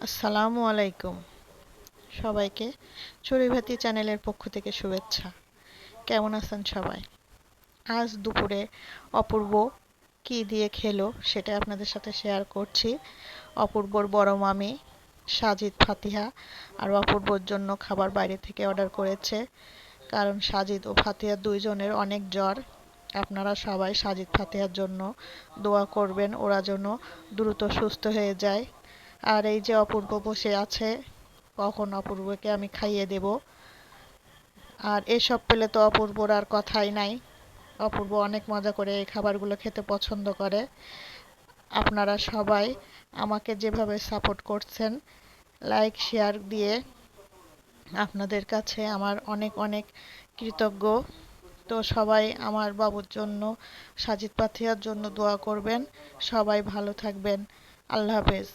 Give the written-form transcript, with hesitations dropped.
আসসালামু আলাইকুম সবাইকে চড়ুইভাতি চ্যানেলের পক্ষ থেকে শুভেচ্ছা। কেমন আছেন সবাই? আজ দুপুরে অপূর্ব কি দিয়ে খেলো সেটা আপনাদের সাথে শেয়ার করছি। অপূর্বর বড় মামি সাজিদ ফাতিহা আর অপূর্বর জন্য খাবার বাইরে থেকে অর্ডার করেছে, কারণ সাজিদ ও ফাতিহা দুইজনের অনেক জ্বর। আপনারা সবাই সাজিদ ফাতিহার জন্য দোয়া করবেন, ওরা যেন দ্রুত সুস্থ হয়ে যায়। আর এই যে অপূর্ব বসে আছে, কখন অপূর্বকে আমি খাইয়ে দেব। আর এসব পেলে তো অপূর্বর আর কথাই নাই। অপূর্ব অনেক মজা করে এই খাবারগুলো খেতে পছন্দ করে। আপনারা সবাই আমাকে যেভাবে সাপোর্ট করছেন, লাইক শেয়ার দিয়ে, আপনাদের কাছে আমার অনেক অনেক কৃতজ্ঞ। তো সবাই আমার বাবুর জন্য, সাজিদ পাথিয়ার জন্য দোয়া করবেন। সবাই ভালো থাকবেন। আল্লাহ হাফেজ।